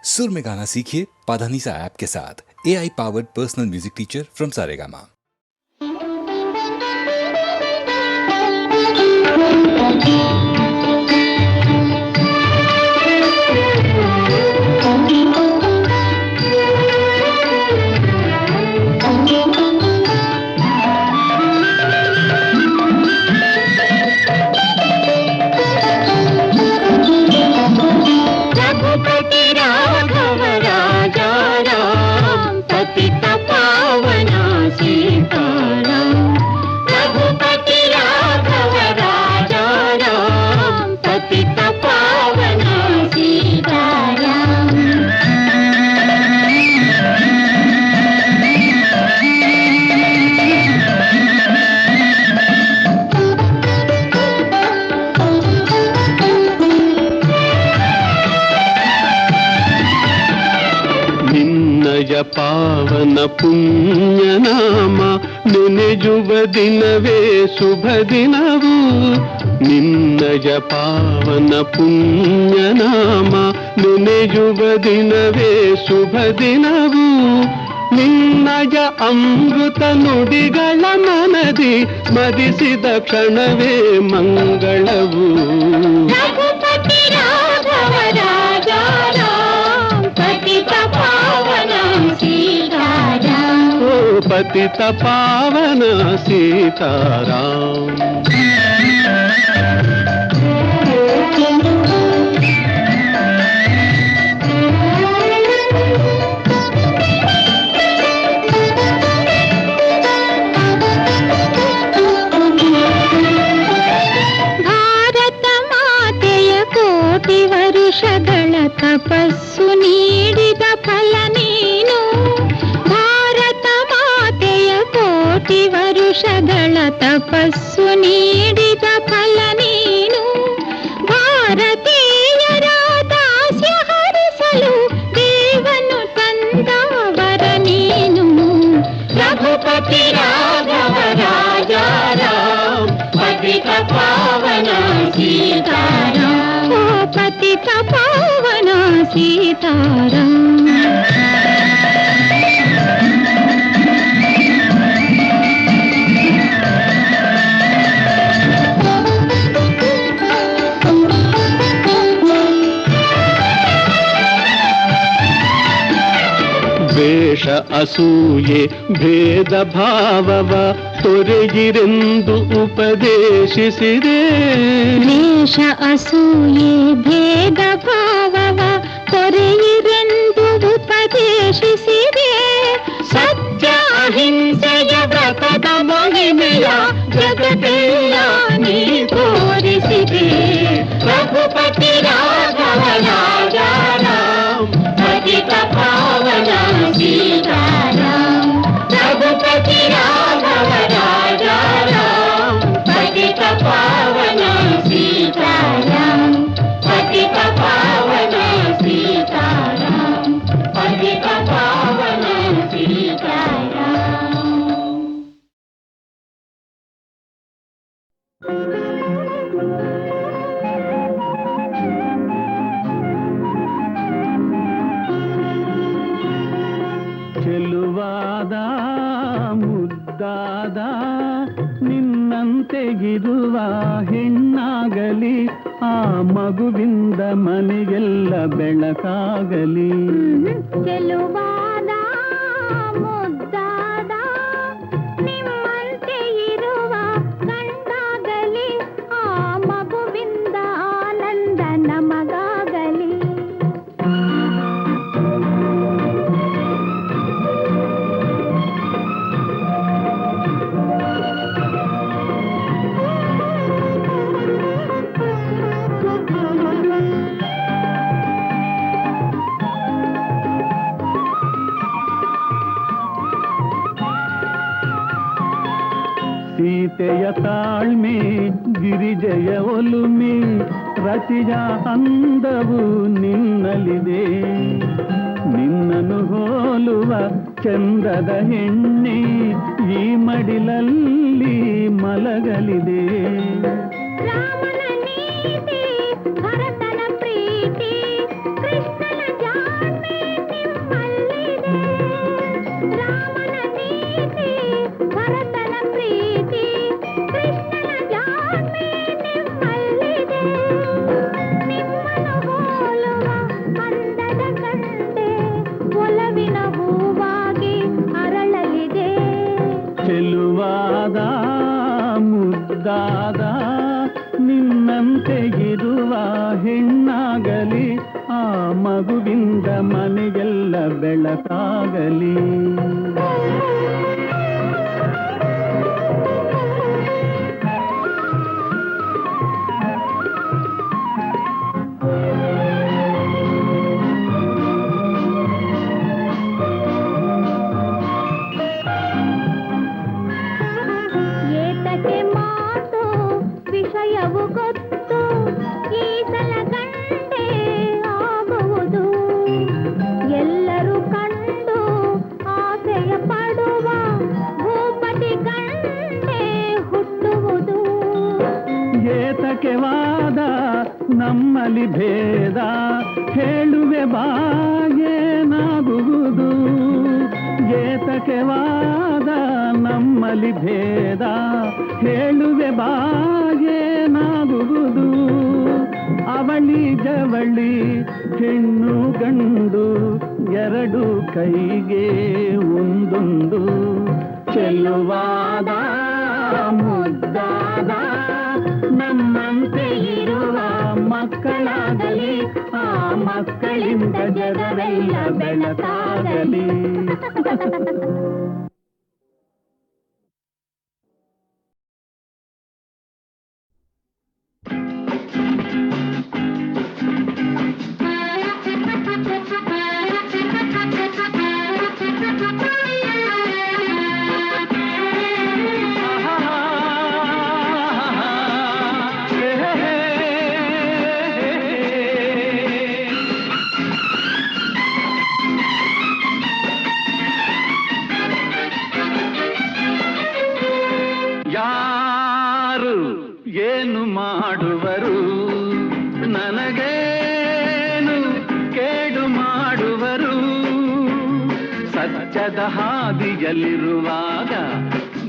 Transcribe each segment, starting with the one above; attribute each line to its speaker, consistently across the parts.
Speaker 1: सुर में गाना सीखिए पाधानीसा ऐप के साथ। AI powered personal music teacher from Saregama.
Speaker 2: ಪಾವನ ಪುಣ್ಯನಾಮ ನೆನೆಯುವ ದಿನವೇ ಶುಭ ದಿನವು. ನಿನ್ನಯ ಪಾವನ ಪುಣ್ಯನಾಮ ನೆನೆಯುವ ದಿನವೇ ಶುಭ ದಿನವು. ನಿನ್ನಯ ಅಮೃತ ನುಡಿಗಳ ಮನದಿ ಸ್ಮರಿಸಿದ ಕ್ಷಣವೇ ಮಂಗಳವು. पतित पावन सीताराम.
Speaker 3: ಭಾರತ ಮಾತೆಯ ಕೋಟಿ ವರುಷಗಳ ತಪಸ್ಸು ನೀಡಿದ ಫಲ ನೀನು. ಕೋಟಿ ವರುಷಗಳ ತಪಸ್ಸು ನೀಡಿದ ಫಲ ನೀನು. ಭಾರತೀಯರ ದಾಸ್ಯ ಹರಿಸಲು ದೇವನು ತಂದವರ ನೀನು. ರಘುಪತಿ ರಾಘವ ರಾಜ ರಾಮ ಪತಿತ ಪಾವನ ಸೀತಾರಾಮ. ಪತಿತ ಪಾವನ ಸೀತಾರಾಮ.
Speaker 2: ದ್ವೇಷ ಅಸೂಯೆ ಭೇದ ಭಾವವ ತೊರೆಗಿರೆಂದು ಉಪದೇಶಿಸಿದೆ.
Speaker 3: ದ್ವೇಷ ಅಸೂಯೆ ಭೇದ ಭಾವವ ತೊರೆಯಿರೆಂದು ಉಪದೇಶಿಸಿದೆ.
Speaker 2: ಸತ್ಯ ಅಹಿಂಸೆಯ ವ್ರತದ ಮಹಿಮೆಯ ಜಗತ್ತೆಲ್ಲ ನೀ ತೋರಿಸಿದೆ. ರಘುಪತಿ ರಾಘವ ರಾಜ ರಾಮ ಪತಿತ ಪಾವನ ಸೀತಾರಾಮ. ರಘುಪತಿ ರಾಘವ ರಾಜ ರಾಮ ಪತಿತ ಪಾವನ ಸೀತಾರಾಮ. ಪತಿತ ಪಾವನ ಸೀತಾರಾಮ. ಪತಿತ ಪಾವನ ಸೀತಾರಾಮ. ಚೆಲುವಾದ ಮುದ್ದಾದ ನಿನ್ನಂತೆಗಿರುವ ಹೆಣ್ಣಾಗಲಿ, ಆ ಮಗುವಿಂದ ಮನೆಗೆಲ್ಲ ಬೆಳಕಾಗಲಿ.
Speaker 3: ಚೆಲುವಾದ ಮುದ್ದಾದ ನಿಮ್ಮಂತೆ ಇರುವ ಗಂಡಾಗಲಿ, ಆ ಮಗುವಿಂದ ಆನಂದ ನಮಗಾಗಲಿ.
Speaker 2: ಸೀತೆಯ ತಾಳ್ಮೆ ಗಿರಿಜಯ ಒಲುಮೆ ರತಿಯ ಅಂದವು ನಿನ್ನಲಿದೆ. ನಿನ್ನನ್ನು ಹೋಲುವ ಚಂದದ ಹೆಣ್ಣೆ ಈ ಮಡಿಲಲ್ಲಿ ಮಲಗಲಿದೆ.
Speaker 3: ರಾಮನ ನೀತಿ ಭರತನ ಪ್ರೀತಿ ಕೃಷ್ಣನ ಜಾತಿ
Speaker 2: ಮಗುವಿಂದ ಮನೆಗೆಲ್ಲ ಬೆಳಕಾಗಲಿ.
Speaker 3: ಏತಕ್ಕೆ ಮಾತು ವಿಷಯವು ಗೊತ್ತು, ಈ ಸಲ ಗಂಡೆ ಆಗುವುದು. ಎಲ್ಲರೂ ಕಂಡು ಆಸೆಯ ಪಡುವ ಭೂಪತಿ ಗಂಡೆ ಹುಟ್ಟುವುದು.
Speaker 2: ಏತಕ್ಕೆ ವಾದ ನಮ್ಮಲ್ಲಿ ಭೇದ, ಹೇಳುವೆ ಬಾಗೇನಾಗುವುದು. ಏತಕ್ಕೆ ವಾದ ನಮ್ಮಲ್ಲಿ ಭೇದ, ಹೇಳುವೆ ಬಾಗೇನಾಗುವುದು. ಅವಳಿ ಜವಳಿ ಹೆಣ್ಣು ಗಂಡು ಎರಡು ಕೈಗೆ ಒಂದೊಂದು, ಚೆಲ್ಲುವಾದ ಮುದ್ದಾದ ನಮ್ಮಂತೆ ಇರುವ ಮಕ್ಕಳಾಗಲಿ, ಆ ಮಕ್ಕಳಿಂದ ಜಗವೆಲ್ಲ ಬೆಳಕಾಗಲಿ. ಯಾರು ಏನು ಮಾಡುವರು, ನನಗೇನು ಕೇಡು ಮಾಡುವರು. ಸತ್ಯದ ಹಾದಿಯಲ್ಲಿರುವಾಗ,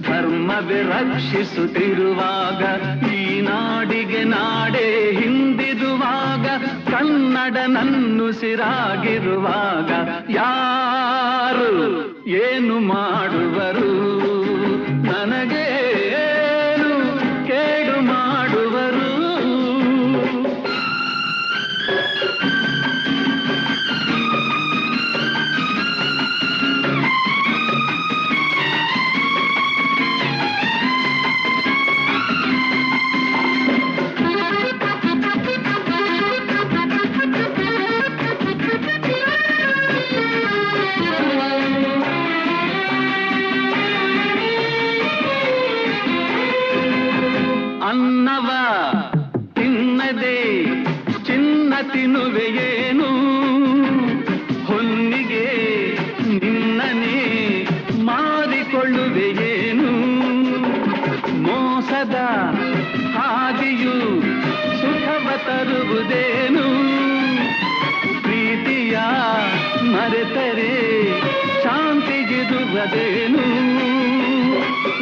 Speaker 2: ಧರ್ಮವೇ ರಕ್ಷಿಸುತ್ತಿರುವಾಗ, ಈ ನಾಡಿಗೆ ನಾಡೇ ಹಿಂದಿರುವಾಗ, ಕನ್ನಡ ನನ್ನುಸಿರಾಗಿರುವಾಗ, ಯಾರು ಏನು ಮಾಡುವರು, ನನಗೇನು ಕೇಡು ಮಾಡುವರು. ಅನ್ನವ ತಿನ್ನದೆ ಚಿನ್ನ ತಿನ್ನುವೆಯೇನು, ಹೊನ್ನಿಗೆ ನಿನ್ನನೇ ಮಾರಿಕೊಳ್ಳುವೆಯೇನು. ಮೋಸದ ಹಾದಿಯು ಸುಖವ ತರುವುದೇನು, ಪ್ರೀತಿಯ ಮರೆತರೆ ಶಾಂತಿಗಿರುವುದೇನು.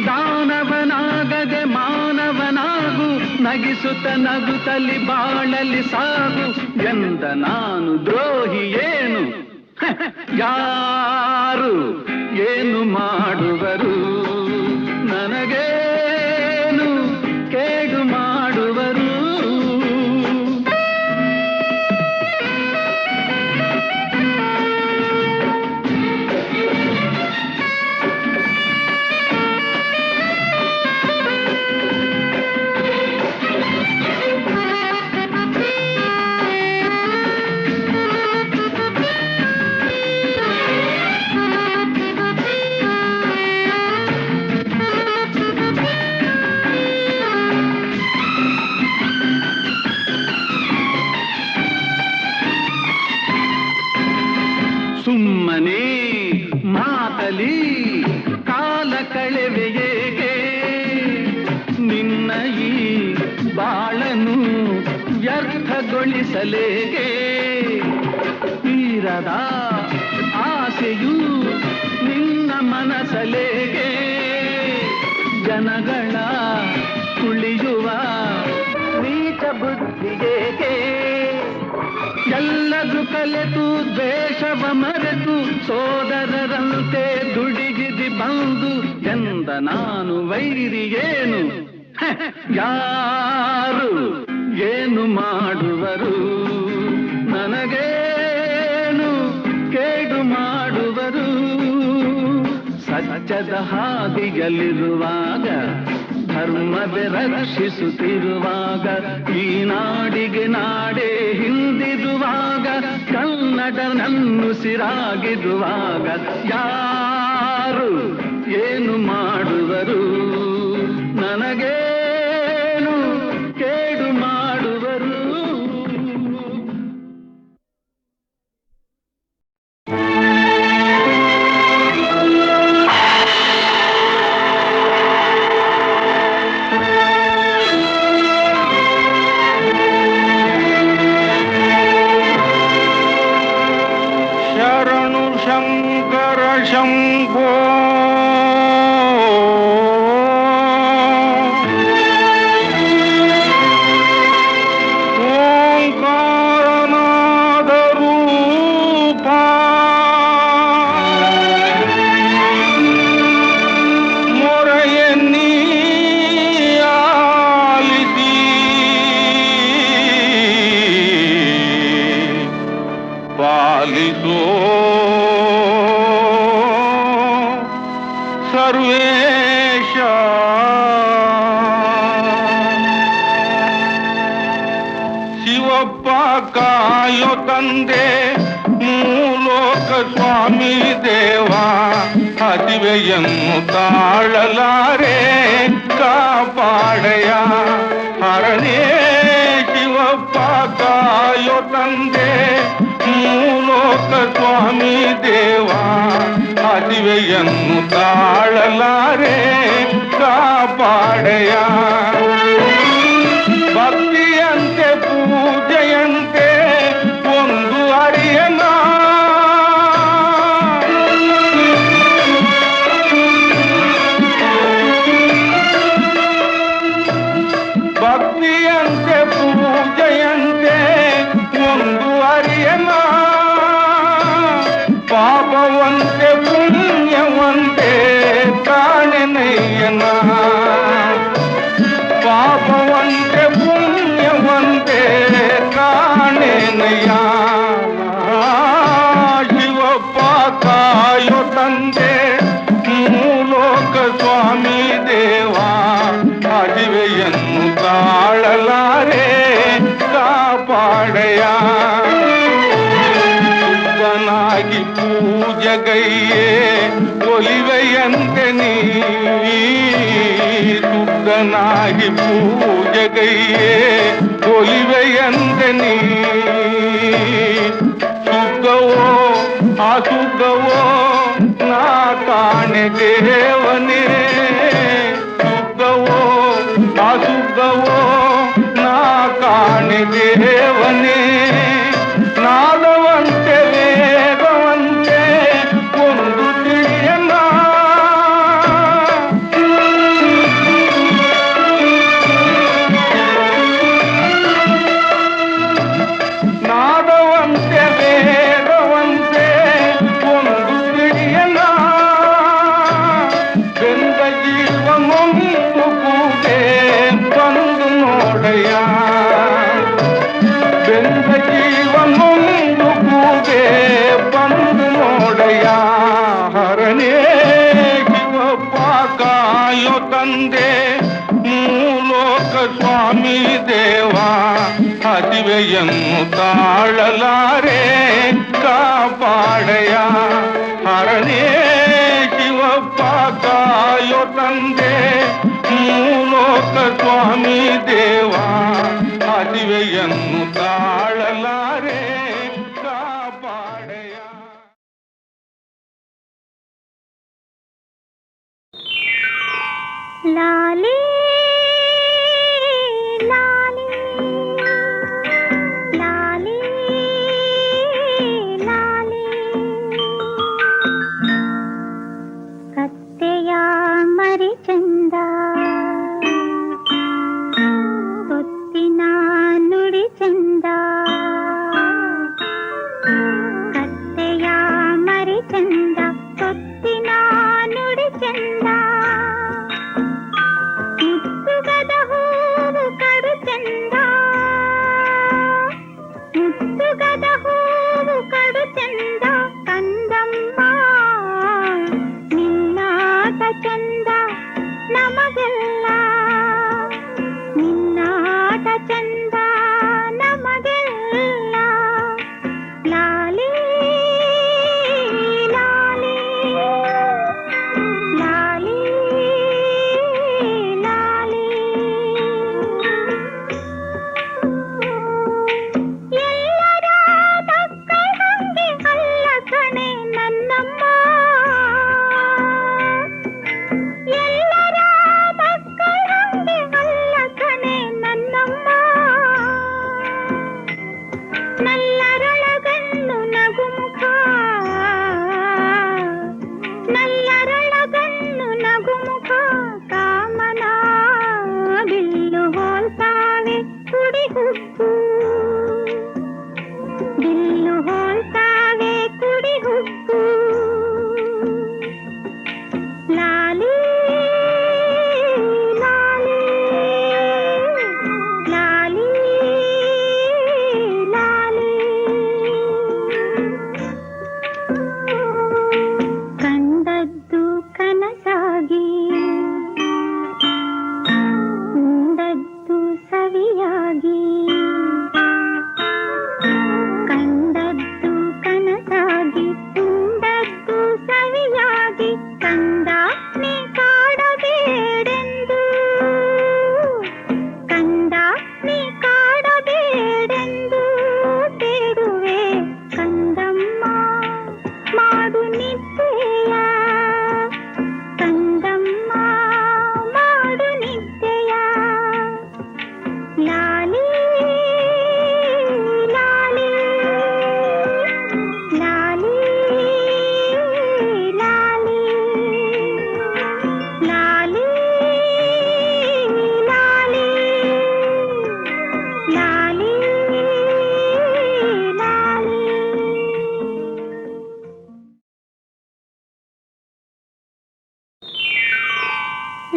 Speaker 2: ದಾನವನಾಗದೆ ಮಾನವನಾಗು, ನಗಿಸುತ್ತ ನಗುತ್ತಲಿ ಬಾಳಲಿ ಸಾಗು ಎಂದ ನಾನು ದ್ರೋಹಿ ಏನು. ಯಾರು ಏನು ಮಾಡುವರು, ನನಗೇನು ಕೇಡು ಮಾಡುವರು. ಸುಮ್ಮನೆ ಮಾತಲಿ ಕಾಲ ಕಳೆವೆಯೇಗೆ, ನಿನ್ನ ಈ ಬಾಳನು ವ್ಯರ್ಥಗೊಳಿಸಲೇಗೆ. ತೀರದ ಆಸೆಯು ನಿನ್ನ ಮನಸಲೇಗೆ, ಜನಗಳ ತುಳಿಯುವ ನೀಚ ಬುದ್ಧಿಗೇಗೆ. ಎಲ್ಲದು ಕಲೆತು ದ್ವೇಷವ ಮರೆತು ಸೋದರರಂತೆ ದುಡಿಗಿದಿ ಬಂದು ಎಂದ ನಾನು ವೈರಿಯೇನು. ಯಾರು ಏನು ಮಾಡುವರು, ನನಗೇನು ಸತ್ಯದ ಹಾದಿಯಲ್ಲಿರುವಾಗ ಧರ್ಮವೇ ರಕ್ಷಿಸುತ್ತಿರುವಾಗ ಈ ನಾಡಿಗೆ ನಾಡೇ ಹಿಂದಿರುವಾಗ ಕನ್ನಡ ನನ್ನುಸಿರಾಗಿರುವಾಗ ಯಾರು ಏನು ಮಾಡುವರು ನನಗೇನು ಕೇಡು ಮಾಡುವರು.
Speaker 4: ಶರಣು ಶಂಕರ ಶಂಭೋ ಓಂಕಾರನಾದ ರೂಪ ಮೊರೆಯನ್ನೀ ಆಲಿಸಿ ಪಾಲಿಸೋ ಸರ್ವೇಶ. ಶಿವಪ್ಪ ಕಾಯೋ ತಂದೆ ಮೂಲೋಕ ಸ್ವಾಮಿ ದೇವ ಹಸಿವೆಯನ್ನು ತಾಳಲಾರೆ ಕಾಪಾಡಯ ಹರನೇ. ಶಿವಪ್ಪ ಕಾಯೋ ತಂದೆ ಮೂಲೋಕ ಸ್ವಾಮಿ ದೇವ ಹಸಿವೆಯನ್ನು ತಾಳಲಾರೆ ಕಾಪಾಡಯ. ಭಕ್ತಿಯಂತೆ ಪೂಜೆಯಂತೆ ಒಂದು ಅರಿಯನ ಭಕ್ತಿಯಂತೆ ಪೂಜೆಯಂತೆ ಒಂದು ಅರಿಯನ ಪಾಪವಂತೆ ಪುಣ್ಯವಂತೆ ಕಾಣೆನಯ್ಯನ. ಪಾಪವಂತೆ ಪುಣ್ಯವಂತೆ ಕಾಣೆನಯ್ಯ. ಶಿವಪ್ಪ ಕಾಯೋ ತಂದೆ ಮೂಲೋಕ ಸ್ವಾಮಿ ದೇವ ಹಸಿವೆಯನ್ನು ತಾಳಲಾರೆ ಕಾಪಾಡಯ. ಶುದ್ಧನಾಗಿ ಪೂಜಗೈಯೇ ಒಲಿವೆಯಂತೆ ನೀ ಶುದ್ಧನಾಗಿ ಪೂಜಗೈಯೇ ಒಲಿವೆಯಂತೆ ನೀ. ಸುಖವೋ ಅಸುಖವೋ ನಾ ಕಾಣೆ ದೇವನೇ. ಸುಖವೋ ಅಸುಖವೋ ನಾ ಕಾಣೆ ದೇವನೇ. ನಾದವಂತೆ ವೇಗವಂತೆ ಒಂದು ತಿಳಿಯನ. ನಾದವಂತೆ ವೇಗವಂತೆ ಒಂದು ತಿಳಿಯನ. ಬೆಂದ ಜೀವನೊಂದು ಕೂಡೆ ಬಂದು ನೋಡಯ್ಯ. ಬೆಂದ ಜೀವನೊಂದು ಕೂಡೆ ಬಂದು ನೋಡಯ್ಯ. ಹರನೇ ಶಿವಪ್ಪ ಕಾಯೋ ತಂದೆ ಮೂಲೋಕ ಸ್ವಾಮಿ ದೇವ ಹಸಿವೆಯನ್ನು ತಾಳಲಾರೆ ಕಾಪಾಡಯ. ಹರನೇ ಶಿವಪ್ಪ ಕಾಯೋ ತಂದೆ ಮೂಲೋಕ ಸ್ವಾಮಿ ದೇವ ಹಸಿವೆಯನ್ನು ತಾಳಲಾರೆ ಕಾಪಾಡಯ.
Speaker 3: ಲಾಲಿ ಲಾಲಿ ಲಾಲಿ ಲಾಲಿ ಕತ್ತೆಯ ಮರಿ ಚಂದ ಗೊತ್ತಿನ ನುಡಿ ಚಂದ. ಕತ್ತೆಯ ಮರಿ ಚಂದ ಗೊತ್ತಿನ ನುಡಿ ಚಂದ.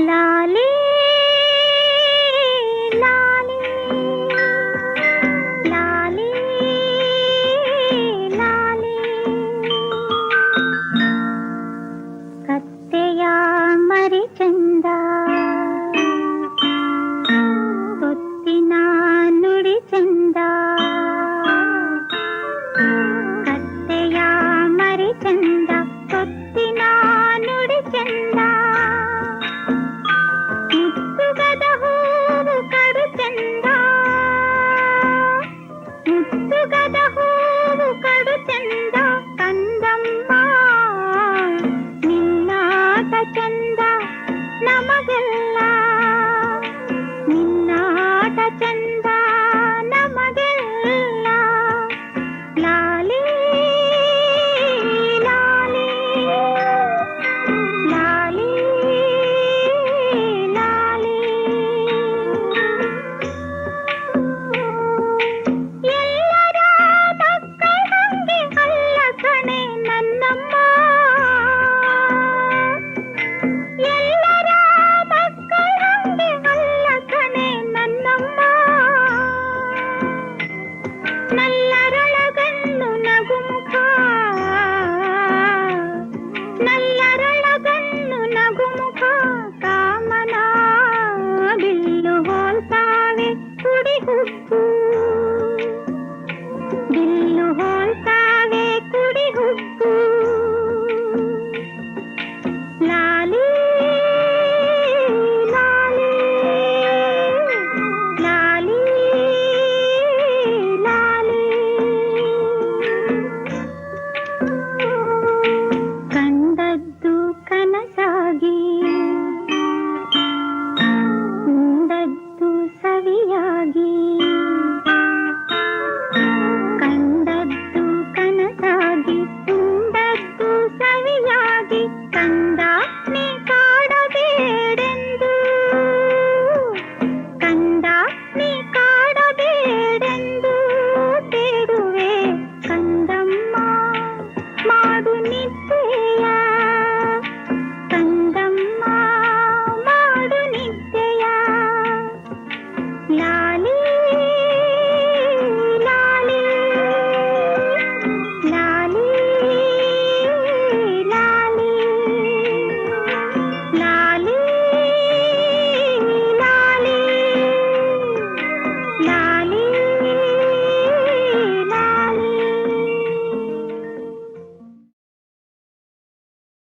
Speaker 3: ಲಾಲಿ ಲಾಲಿ ಲಾಲಿ ಲಾಲಿ ಕತ್ತೆಯ ಮರಿ ಚಂದ ಗೊತ್ತಿನ ನುಡಿ ಚಂದ ಕತ್ತೆಯ ಮರಿ ಚಂದ ಗೊತ್ತಿನ ನುಡಿ ಚಂದ ಮುತ್ತುಗದ ಹೂವು ಕಡು ಚಂದ ಮುತ್ತುಗದ ಹೂವು ಕಡು ಚಂದ ಕಂದಮ್ಮ ನಿನ್ನಾಟ ಚಂದ ನಮಗೆಲ್ಲ ನಿನ್ನಾಟ ಚಂದ ನಮಗೆಲ್ಲ ಲಾಲಿ ಲಾಲಿ ಲಾಲಿ ಲಾಲಿ ಎಲ್ಲರ ಮಕ್ಕಳಂಗೆ ಅಲ್ಲ ಕಣೆ ನನ್ನಮ್ಮ ಎಲ್ಲರ ಮಕ್ಕಳಂಗೆ ಅಲ್ಲ ಕಣೆ ನನ್ನಮ್ಮ ನಲ್ಲರೊಳಗಣ್ಣು ನಗುಮುಖ ನಲ್ಲರೊಳಗಣ್ಣು ನಗುಮುಖ ಕಾಮನ ಬಿಲ್ಲು ಹೋಲ್ತಾವೆ ಕುಡಿ ಹುಬ್ಬು ಬಿಲ್ಲು ಹೋಲ್ತಾವೆ ಕುಡಿ ಹುಬ್ಬು ಲಾಲಿ ಲಾಲಿ ಲಾಲಿ ಲಾಲಿ ಕಂಡದ್ದು ಕನಸಾಗಿ ಉಂಡದ್ದು ಸವಿಯಾಗಿ ಕಂಡದ್ದು ಕನಸಾಗಿ ಉಂಡದ್ದು ಸವಿಯಾಗಿ ಕಂದ ನೀ ಕಾಡಬೇಡೆಂದು ಕಂದ ನೀ ಕಾಡಬೇಡೆಂದು ಬೇಡುವೆ ಕಂದಮ್ಮ ಮಾಡು ನಿದ್ದೆಯ ಕಂದಮ್ಮ ಮಾಡು ನಿದ್ದೆಯ ಲಾ